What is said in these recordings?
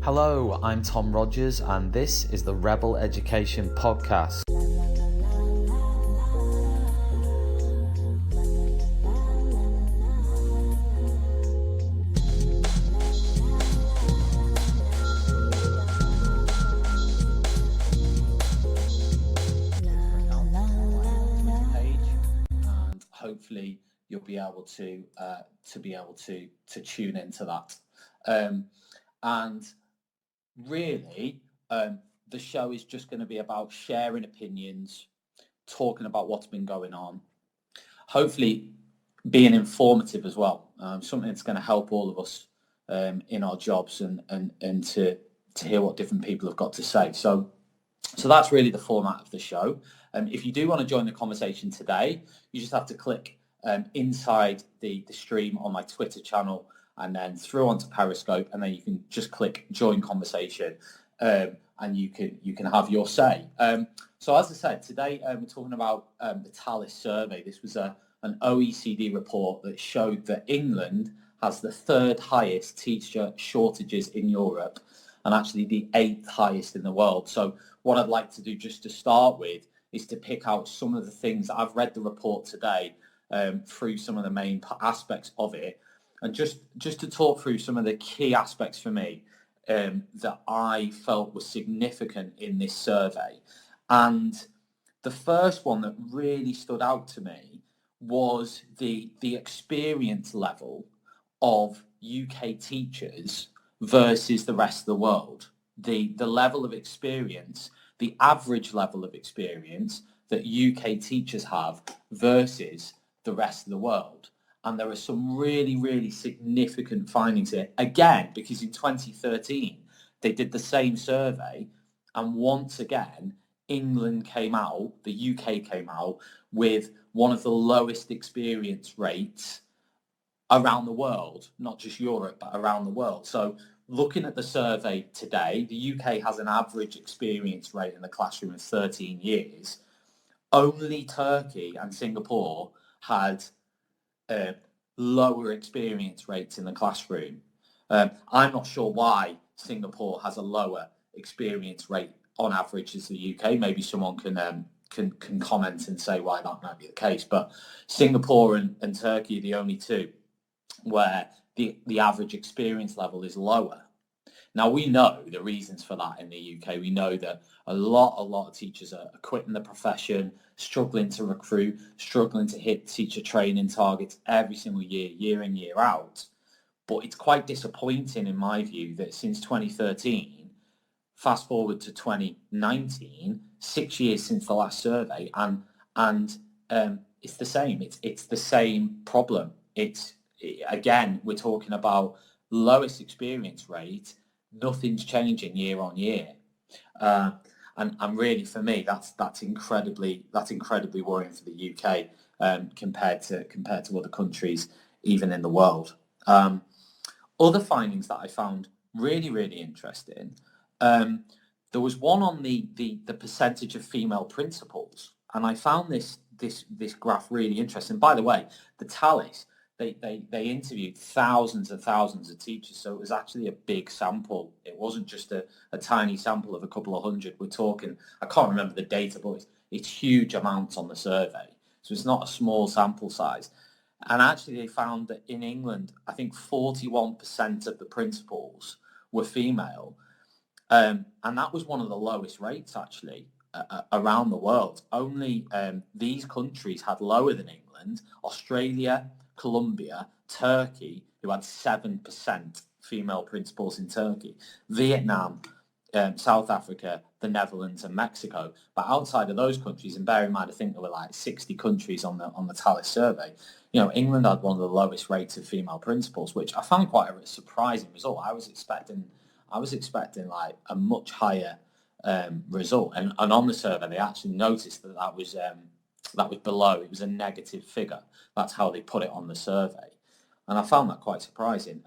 Hello, I'm Tom Rogers, and this is the Rebel Education Podcast. And hopefully you'll be able to tune into that. And really, the show is just going to be about sharing opinions, talking about what's been going on, hopefully being informative as well, something that's going to help all of us in our jobs and to hear what different people have got to say. So that's really the format of the show. If you do want to join the conversation today, you just have to click inside the stream on my Twitter channel and then through onto Periscope, and then you can just click join conversation, and you can have your say. So as I said, today we're talking about the TALIS survey. This was an OECD report that showed that England has the third highest teacher shortages in Europe and actually the 8th highest in the world. So what I'd like to do just to start with is to pick out some of the things that I've read the report today through some of the main aspects of it, and just to talk through some of the key aspects for me that I felt was significant in this survey. And the first one that really stood out to me was the experience level of UK teachers versus the rest of the world. The level of experience, the average level of experience that UK teachers have versus the rest of the world. And there are some really, really significant findings here. Again, because in 2013, they did the same survey, and once again, England came out, the UK came out with one of the lowest experience rates around the world, not just Europe, but around the world. So looking at the survey today, the UK has an average experience rate in the classroom of 13 years. Only Turkey and Singapore had lower experience rates in the classroom. I'm not sure why Singapore has a lower experience rate on average as the UK. Maybe someone can comment and say why that might be the case. But Singapore and Turkey are the only two where the average experience level is lower. Now, we know the reasons for that in the UK. We know that a lot of teachers are quitting the profession, struggling to recruit, struggling to hit teacher training targets every single year, year in, year out. But it's quite disappointing, in my view, that since 2013, fast forward to 2019, 6 years since the last survey, and it's the same. It's the same problem. Again, we're talking about lowest experience rate. Nothing's changing year on year, and really for me that's incredibly worrying for the UK compared to other countries even in the world. Other findings that I found really interesting. There was one on the percentage of female principals, and I found this graph really interesting. By the way, the TALIS, they interviewed thousands and thousands of teachers, so it was actually a big sample. It wasn't just a tiny sample of a couple of hundred. We're talking, I can't remember the data, but it's huge amounts on the survey. So it's not a small sample size. And actually they found that in England, I think 41% of the principals were female. And that was one of the lowest rates actually around the world. Only these countries had lower than England: Australia, Colombia, Turkey, who had 7% female principals in Turkey, Vietnam, South Africa, the Netherlands, and Mexico. But outside of those countries, and bear in mind, I think there were like 60 countries on the TALIS survey. England had one of the lowest rates of female principals, which I found quite a surprising result. I was expecting like a much higher result, and on the survey they actually noticed that was below. It was a negative figure. That's how they put it on the survey, and I found that quite surprising,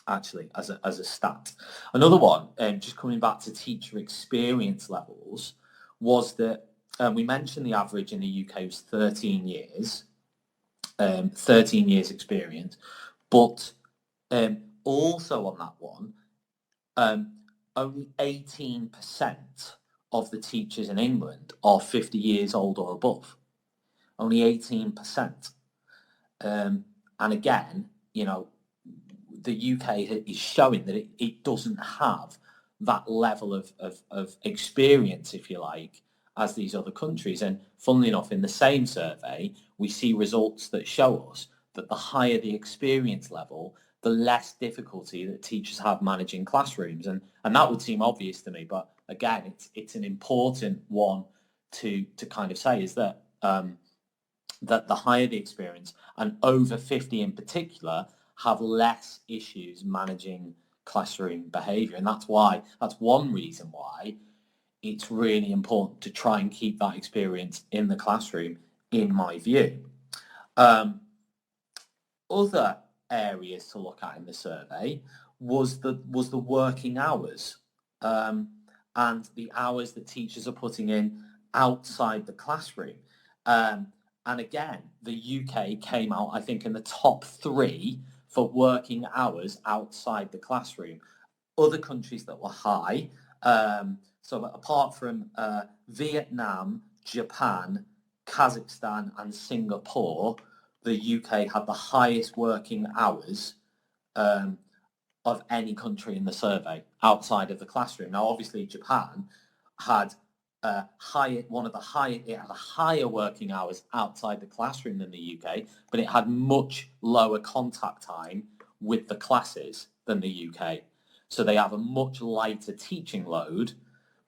actually, as a stat. Another one, just coming back to teacher experience levels, was that we mentioned the average in the UK was 13 years, 13 years experience, but also on that one, um, only 18% of the teachers in England are 50 years old or above. Only 18%. And again, the UK is showing that it doesn't have that level of experience, if you like, as these other countries. And funnily enough, in the same survey, we see results that show us that the higher the experience level, the less difficulty that teachers have managing classrooms. And that would seem obvious to me, but again, it's an important one to kind of say, is that that the higher the experience, and over 50 in particular, have less issues managing classroom behaviour. And that's one reason why it's really important to try and keep that experience in the classroom, in my view. Other areas to look at in the survey was the working hours, and the hours that teachers are putting in outside the classroom. And again, the UK came out, I think, in the top 3 for working hours outside the classroom. Other countries that were high, so apart from Vietnam, Japan, Kazakhstan and Singapore, the UK had the highest working hours of any country in the survey outside of the classroom. Now, obviously, Japan had it had a higher working hours outside the classroom than the UK, but it had much lower contact time with the classes than the UK. So they have a much lighter teaching load,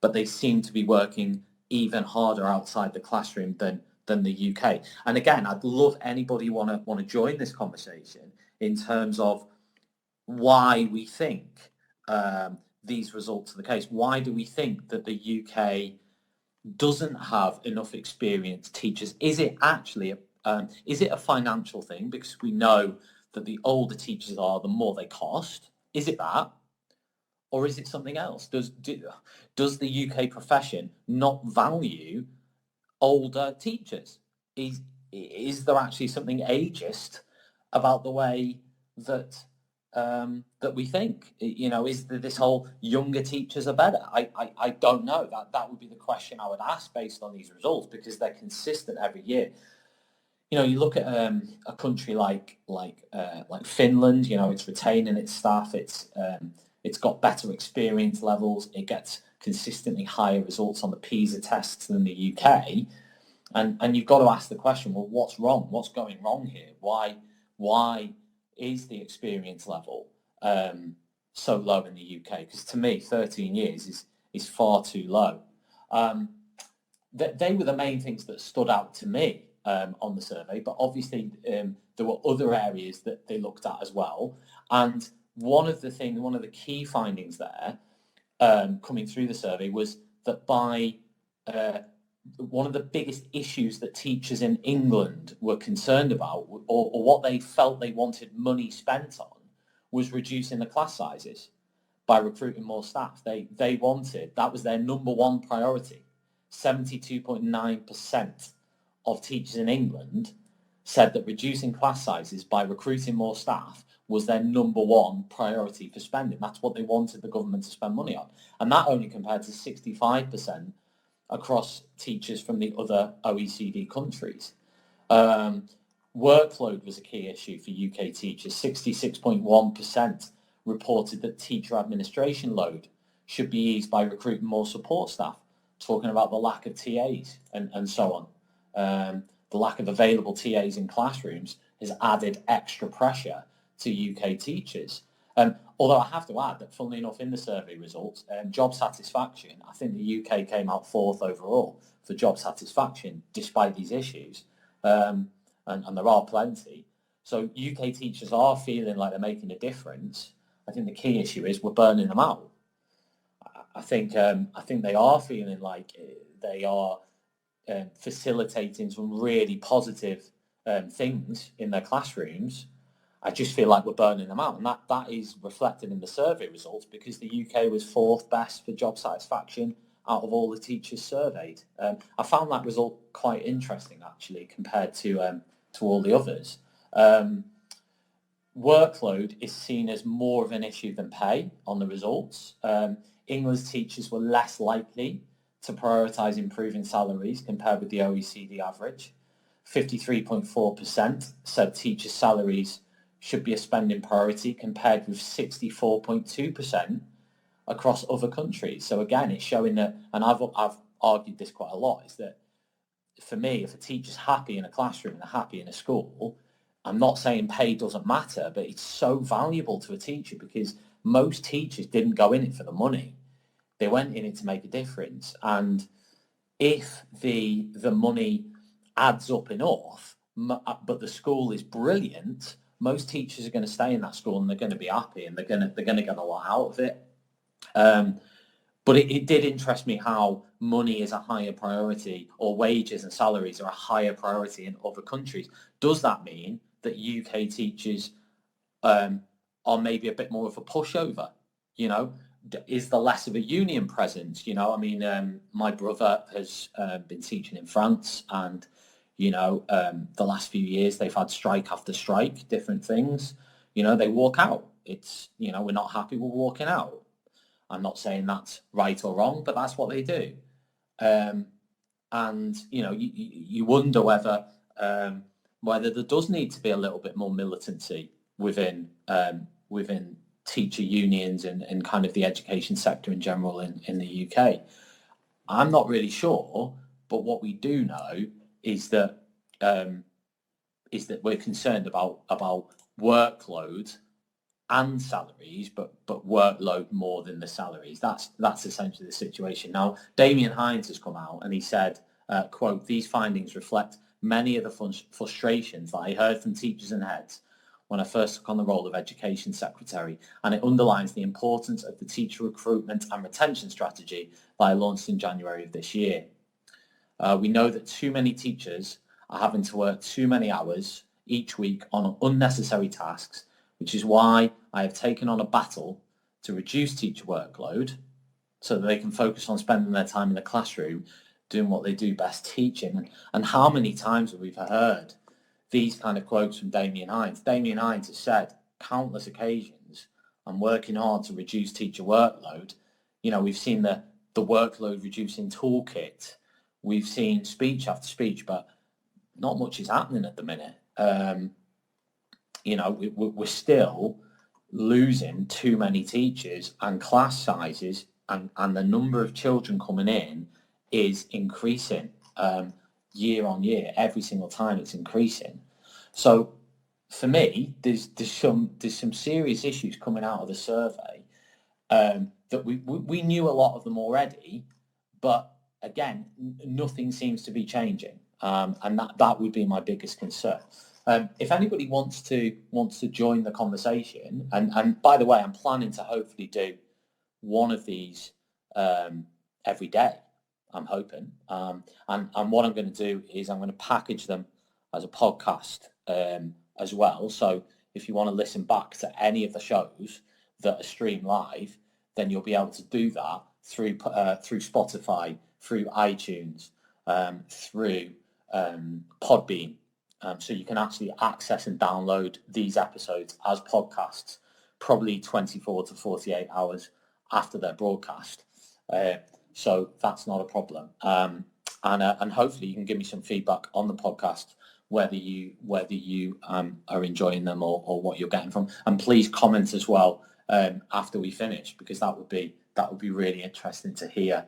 but they seem to be working even harder outside the classroom than the UK. And again, I'd love anybody want to join this conversation in terms of why we think these results are the case. Why do we think that the UK doesn't have enough experienced teachers? Is it actually is it a financial thing, because we know that the older teachers are, the more they cost? Is it that? Or is it something else? Does the UK profession not value older teachers? Is there actually something ageist about the way that that we think? Is there this whole younger teachers are better? I don't know. That would be the question I would ask based on these results, because they're consistent every year. You look at a country like Finland. It's retaining its staff. It's got better experience levels. It gets consistently higher results on the PISA tests than the UK. And you've got to ask the question, well, what's wrong? What's going wrong here? Why is the experience level so low in the UK? Because to me, 13 years is far too low. They were the main things that stood out to me on the survey, but obviously there were other areas that they looked at as well. And one of the key findings there coming through the survey was that one of the biggest issues that teachers in England were concerned about, or what they felt they wanted money spent on, was reducing the class sizes by recruiting more staff. They wanted, that was their number one priority. 72.9% of teachers in England said that reducing class sizes by recruiting more staff was their number one priority for spending. That's what they wanted the government to spend money on. And that only compared to 65% across teachers from the other OECD countries. Workload was a key issue for UK teachers. 66.1% reported that teacher administration load should be eased by recruiting more support staff, talking about the lack of TAs and so on. The lack of available TAs in classrooms has added extra pressure to UK teachers. Although I have to add that, funnily enough, in the survey results, job satisfaction, I think the UK came out 4th overall for job satisfaction, despite these issues. And there are plenty. So UK teachers are feeling like they're making a difference. I think the key issue is we're burning them out. I think they are feeling like they are facilitating some really positive things in their classrooms. I just feel like we're burning them out, and that is reflected in the survey results, because the UK was 4th best for job satisfaction out of all the teachers surveyed. I found that result quite interesting, actually, compared to all the others. workload is seen as more of an issue than pay on the results. English teachers were less likely to prioritise improving salaries compared with the OECD average. 53.4% said teachers' salaries should be a spending priority compared with 64.2% across other countries. So again, it's showing that, and I've argued this quite a lot, is that for me, if a teacher's happy in a classroom and they're happy in a school, I'm not saying pay doesn't matter, but it's so valuable to a teacher because most teachers didn't go in it for the money. They went in it to make a difference. And if the money adds up enough, but the school is brilliant, most teachers are going to stay in that school and they're going to be happy and they're going to get a lot out of it. But it did interest me how money is a higher priority, or wages and salaries are a higher priority in other countries. Does that mean that UK teachers are maybe a bit more of a pushover? You know, is there less of a union presence? You know, I mean, my brother has been teaching in France, and you know, the last few years they've had strike after strike, different things. You know, they walk out. It's, you know, we're not happy, we're walking out. I'm not saying that's right or wrong, but that's what they do. And you know, you wonder whether there does need to be a little bit more militancy within teacher unions and kind of the education sector in general in the UK. I'm not really sure, but what we do know is that we're concerned about workload and salaries, but workload more than the salaries. That's essentially the situation. Now, Damien Hines has come out and he said, quote, "These findings reflect many of the frustrations that I heard from teachers and heads when I first took on the role of Education Secretary, and it underlines the importance of the teacher recruitment and retention strategy that I launched in January of this year. We know that too many teachers are having to work too many hours each week on unnecessary tasks, which is why I have taken on a battle to reduce teacher workload so that they can focus on spending their time in the classroom doing what they do best, teaching." And how many times have we heard these kind of quotes from Damien Hines? Damien Hines has said countless occasions, "I'm working hard to reduce teacher workload." You know, we've seen the workload reducing toolkit. We've seen speech after speech, but not much is happening at the minute. You know, we're still losing too many teachers, and class sizes and the number of children coming in is increasing year on year. Every single time it's increasing. So for me, there's some serious issues coming out of the survey that we knew a lot of them already, but again, nothing seems to be changing, and that would be my biggest concern. If anybody wants to join the conversation, and by the way, I'm planning to hopefully do one of these every day. I'm hoping, and what I'm going to do is I'm going to package them as a podcast as well. So if you want to listen back to any of the shows that are streamed live, then you'll be able to do that through Spotify, through iTunes, through Podbean. So you can actually access and download these episodes as podcasts, probably 24 to 48 hours after their broadcast. So that's not a problem. And hopefully you can give me some feedback on the podcast, whether you are enjoying them or what you're getting from. And please comment as well after we finish, because that would be really interesting to hear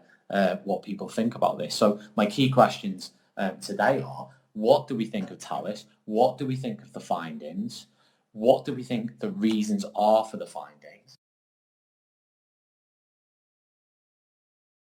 what people think about this. So my key questions today are: what do we think of TALIS? What do we think of the findings? What do we think the reasons are for the findings?